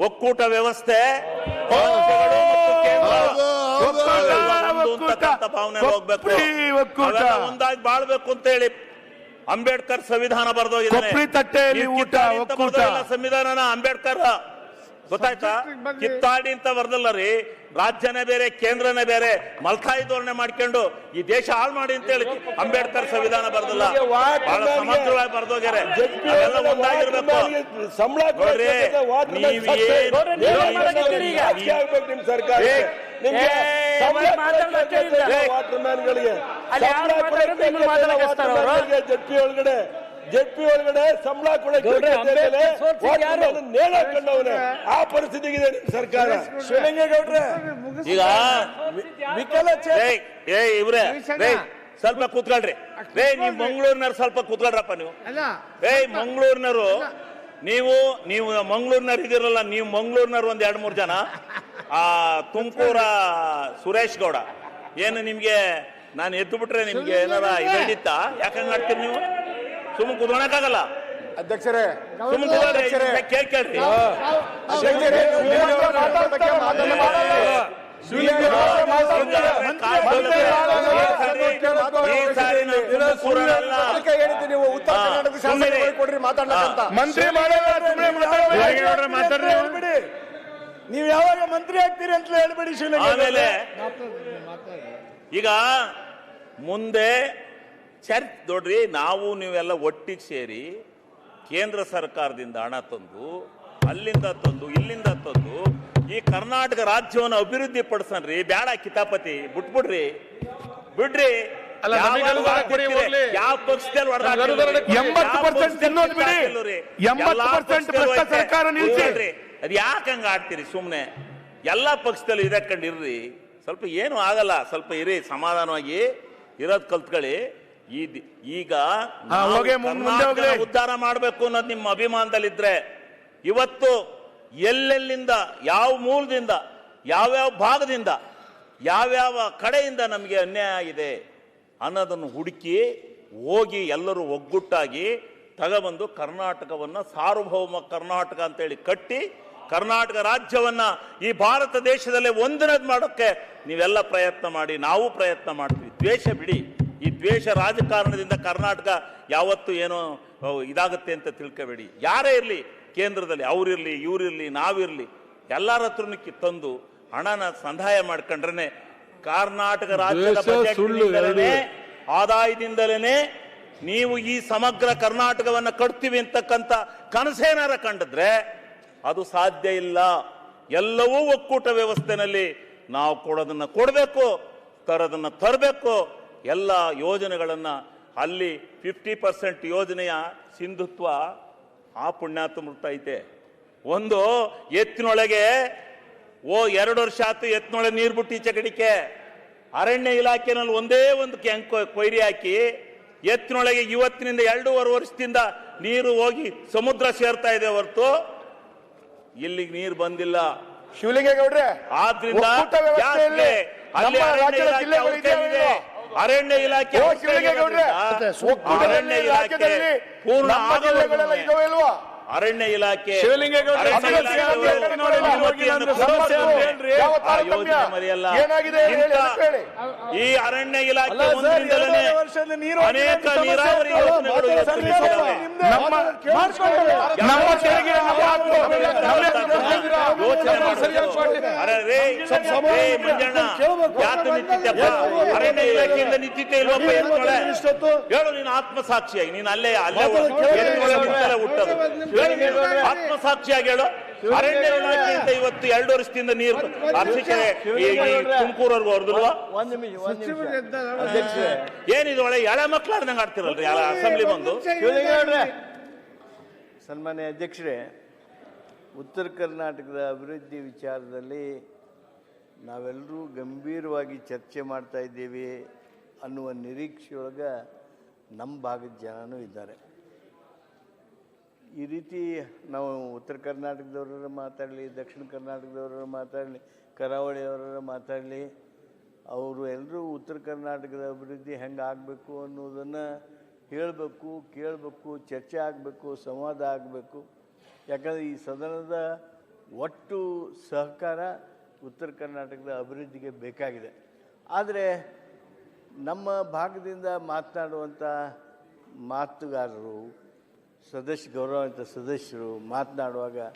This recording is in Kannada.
ಒಕ್ಕೂಟ ವ್ಯವಸ್ಥೆ ಭಾವನೆ ಹೋಗ್ಬೇಕು, ಒಂದಾಗಿ ಬಾಳ್ಬೇಕು ಅಂತ ಹೇಳಿ ಅಂಬೇಡ್ಕರ್ ಸಂವಿಧಾನ ಬರೆದೋಗಿದ್ದಾನೆ. ಸಂವಿಧಾನನ ಅಂಬೇಡ್ಕರ್ ಗೊತ್ತಾಯ್ತಾ? ಕಿತ್ತಾಡಿ ಅಂತ ಬರ್ದಲ್ಲ ರೀ, ರಾಜ್ಯನೇ ಬೇರೆ ಕೇಂದ್ರನೇ ಬೇರೆ ಮಲ್ಕಾಯಿ ಧೋರಣೆ ಮಾಡ್ಕೊಂಡು ಈ ದೇಶ ಹಾಳು ಮಾಡಿ ಅಂತ ಹೇಳಿ ಅಂಬೇಡ್ಕರ್ ಸಂವಿಧಾನ ಬರ್ದಲ್ಲ, ಬಹಳ ಸಮಗ್ರವಾಗಿ ಬರ್ದೋಗ್ಯಾರೆ. ಅವೆಲ್ಲ ಒಂದಾಗಿರ್ಬೇಕು. ನೋಡ್ರಿ, ಜೆಪಿ ಒಳಗಡೆ ಸಂಬಳ ಕೊಡೋಕೆ ಆ ಪರಿಸ್ಥಿತಿಗೆ ನಿಮ್ ಸರ್ಕಾರ. ಈಗ ಇವ್ರೆ ಸ್ವಲ್ಪ ಕೂತ್ಕೊಳ್ರಿ ರೇ, ನೀವು ಮಂಗಳೂರಿನವ್ರು ಸ್ವಲ್ಪ ಕೂತ್ಕೊಳ್ರಪ್ಪ. ನೀವು ಮಂಗಳೂರಿನವರು, ನೀವು ಮಂಗಳೂರಿನವ್ರು ಇದಿರಲ್ಲ, ನೀವು ಮಂಗಳೂರಿನವ್ರು ಒಂದ್ 2-3 ಜನ, ತುಮಕೂರ ಸುರೇಶ್ ಗೌಡ, ಏನು ನಿಮ್ಗೆ ನಾನು ಎದ್ದು ಬಿಟ್ರೆ ನಿಮ್ಗೆ ಏನಾರ ಹಿಡಿತ? ಯಾಕಂಗ್ ಮಾಡ್ತೀರಿ ನೀವು? ಸುಮ್ಮನೆ ಕುತ್ಕೊಳಕ್ಕಾಗಲ್ಲ ಅಧ್ಯಕ್ಷರೇ, ಕೇಳ್ರಿ. ನೀವು ಯಾವಾಗ ಮಂತ್ರಿ ಆಗ್ತೀರಿ ಅಂತ ಹೇಳ್ಬೇಡಿ. ಆಮೇಲೆ ಈಗ ಮುಂದೆ ನೋಡ್ರಿ, ನಾವು ನೀವೆಲ್ಲ ಒಟ್ಟಿಗೆ ಸೇರಿ ಕೇಂದ್ರ ಸರ್ಕಾರದಿಂದ ಹಣ ತಂದು, ಅಲ್ಲಿಂದ ತಂದು, ಇಲ್ಲಿಂದ ತಂದು ಈ ಕರ್ನಾಟಕ ರಾಜ್ಯವನ್ನು ಅಭಿವೃದ್ಧಿ ಪಡಿಸನ್ರಿ. ಬ್ಯಾಡ ಕಿತಾಪತಿ, ಬಿಟ್ಬಿಡ್ರಿ. ಯಾವ ಪಕ್ಷದಲ್ಲಿ ಅದ್ ಯಾಕೆ ಹಂಗ ಆಡ್ತೀರಿ? ಸುಮ್ನೆ ಎಲ್ಲಾ ಪಕ್ಷದಲ್ಲಿ ಇದಕ್ಕೊಂಡಿರ್ರಿ. ಸ್ವಲ್ಪ ಏನು ಆಗಲ್ಲ, ಸ್ವಲ್ಪ ಇರಿ, ಸಮಾಧಾನವಾಗಿ ಇರೋದ್ ಕಲ್ತ್ಕೊಳ್ಳಿ. ಈಗ ಉದ್ಧಾರ ಮಾಡಬೇಕು ಅನ್ನೋದು ನಿಮ್ಮ ಅಭಿಮಾನದಲ್ಲಿದ್ರೆ, ಇವತ್ತು ಎಲ್ಲೆಲ್ಲಿಂದ, ಯಾವ ಮೂಲದಿಂದ, ಯಾವ್ಯಾವ ಭಾಗದಿಂದ, ಯಾವ್ಯಾವ ಕಡೆಯಿಂದ ನಮಗೆ ಅನ್ಯಾಯ ಆಗಿದೆ ಅನ್ನೋದನ್ನು ಹುಡುಕಿ ಹೋಗಿ ಎಲ್ಲರೂ ಒಗ್ಗಟ್ಟಾಗಿ ತಗೊಬಂದು ಕರ್ನಾಟಕವನ್ನ ಸಾರ್ವಭೌಮ ಕರ್ನಾಟಕ ಅಂತೇಳಿ ಕಟ್ಟಿ ಕರ್ನಾಟಕ ರಾಜ್ಯವನ್ನ ಈ ಭಾರತ ದೇಶದಲ್ಲೇ ಒಂದನೇದು ಮಾಡೋಕ್ಕೆ ನೀವೆಲ್ಲ ಪ್ರಯತ್ನ ಮಾಡಿ, ನಾವು ಪ್ರಯತ್ನ ಮಾಡ್ತೀವಿ. ದ್ವೇಷ ಬಿಡಿ. ಈ ದ್ವೇಷ ರಾಜಕಾರಣದಿಂದ ಕರ್ನಾಟಕ ಯಾವತ್ತು ಏನೋ ಇದಾಗುತ್ತೆ ಅಂತ ತಿಳ್ಕೋಬೇಡಿ. ಯಾರೇ ಇರಲಿ, ಕೇಂದ್ರದಲ್ಲಿ ಅವರಿರಲಿ, ಇವರಿರಲಿ, ನಾವಿರಲಿ, ಎಲ್ಲರ ಹತ್ರನೂ ತಂದು ಹಣನ ಸಂದಾಯ ಮಾಡ್ಕೊಂಡ್ರೆ ಕರ್ನಾಟಕ ರಾಜ್ಯದ ಬಜೆಟ್ನಿಂದಲೇ, ಆದಾಯದಿಂದಲೇ ನೀವು ಈ ಸಮಗ್ರ ಕರ್ನಾಟಕವನ್ನು ಕಟ್ತೀವಿ ಅಂತಕ್ಕಂಥ ಕನಸೇನಾರ ಕಂಡಿದ್ರೆ ಅದು ಸಾಧ್ಯ ಇಲ್ಲ. ಎಲ್ಲವೂ ಒಕ್ಕೂಟ ವ್ಯವಸ್ಥೆನಲ್ಲಿ ನಾವು ಕೊಡೋದನ್ನ ಕೊಡಬೇಕು, ತರೋದನ್ನ ತರಬೇಕು. ಎಲ್ಲ ಯೋಜನೆಗಳನ್ನ ಅಲ್ಲಿ 50% ಯೋಜನೆಯ ಸಿಂಧುತ್ವ ಆ ಪುಣ್ಯಾತ್ಮೃತ ಐತೆ. ಒಂದು ಎತ್ತಿನೊಳಗೆ 2 ವರ್ಷ ಆಯ್ತು ಎತ್ತಿನೊಳಗೆ ನೀರು ಬಿಟ್ಟು ಈಚೆ ಕಡಿಕೆ ಅರಣ್ಯ ಇಲಾಖೆನಲ್ಲಿ ಒಂದೇ ಒಂದು ಕೊಯ್ರಿ ಹಾಕಿ ಎತ್ತಿನೊಳಗೆ ಇವತ್ತಿನಿಂದ 2.5 ವರ್ಷದಿಂದ ನೀರು ಹೋಗಿ ಸಮುದ್ರ ಸೇರ್ತಾ ಇದೆ ಹೊರತು ಇಲ್ಲಿಗೆ ನೀರು ಬಂದಿಲ್ಲ. ಶಿವಲಿಂಗೇಗೌಡ್ರೆ, ಆದ್ರಿಂದ ಅರಣ್ಯ ಇಲಾಖೆ ಪೂರ್ಣ ಅರಣ್ಯ ಇಲಾಖೆ ಮರೆಯಲ್ಲ. ಈ ಅರಣ್ಯ ಇಲಾಖೆ ಅನೇಕ ನೀರಾವರಿ ಯೋಜನೆಗಳು ಮಂಜಣ್ಣ ಯಾತು ನಿಂತಿದ್ದಪ್ಪ? ಅರಣ್ಯ ಇಲಾಖೆಯಿಂದ ನಿಂತಿದ್ದೆ ಇಲ್ವಪ್ಪ? ಹೇಳು ನೀನು ಆತ್ಮಸಾಕ್ಷಿಯಾಗಿ. ನೀನು ಅಲ್ಲೇ ಹುಟ್ಟದು. ಆತ್ಮಸಾಕ್ಷಿಯಾಗಿ ಹೇಳು. ಅರಣ್ಯ ಇಲಾಖೆಯಿಂದ ಇವತ್ತು 2 ವರ್ಷದಿಂದ ನೀರು ಅರ್ಸಿಕೆರೆ ತುಮಕೂರವರೆಗೂ ಹೊರದಿಲ್ವಾ? ಏನಿದು ಒಳ್ಳೆ ಎಳೆ ಮಕ್ಕಳಾಡ್ದಂಗೆ ಆಡ್ತಿರಲ್ರಿ ಅಸೆಂಬ್ಲಿ ಬಂದು. ಸನ್ಮಾನ್ಯ ಅಧ್ಯಕ್ಷರೇ, ಉತ್ತರ ಕರ್ನಾಟಕದ ಅಭಿವೃದ್ಧಿ ವಿಚಾರದಲ್ಲಿ ನಾವೆಲ್ಲರೂ ಗಂಭೀರವಾಗಿ ಚರ್ಚೆ ಮಾಡ್ತಾ ಇದ್ದೀವಿ ಅನ್ನುವ ನಿರೀಕ್ಷೆಯೊಳಗೆ ನಮ್ಮ ಭಾಗದ ಜನನೂ ಇದ್ದಾರೆ. ಈ ರೀತಿ ನಾವು ಉತ್ತರ ಕರ್ನಾಟಕದವ್ರ ಮಾತಾಡಲಿ, ದಕ್ಷಿಣ ಕರ್ನಾಟಕದವ್ರ ಮಾತಾಡಲಿ, ಕರಾವಳಿಯವರ ಮಾತಾಡಲಿ, ಅವರು ಎಲ್ಲರೂ ಉತ್ತರ ಕರ್ನಾಟಕದ ಅಭಿವೃದ್ಧಿ ಹೆಂಗೆ ಆಗಬೇಕು ಅನ್ನೋದನ್ನು ಹೇಳಬೇಕು, ಕೇಳಬೇಕು, ಚರ್ಚೆ ಆಗಬೇಕು, ಸಂವಾದ ಆಗಬೇಕು. ಯಾಕಂದರೆ ಈ ಸದನದ ಒಟ್ಟು ಸಹಕಾರ ಉತ್ತರ ಕರ್ನಾಟಕದ ಅಭಿವೃದ್ಧಿಗೆ ಬೇಕಾಗಿದೆ. ಆದರೆ ನಮ್ಮ ಭಾಗದಿಂದ ಮಾತನಾಡುವಂಥ ಮಾತುಗಾರರು ಗೌರವಾನ್ವಿತ ಸದಸ್ಯರು ಮಾತನಾಡುವಾಗ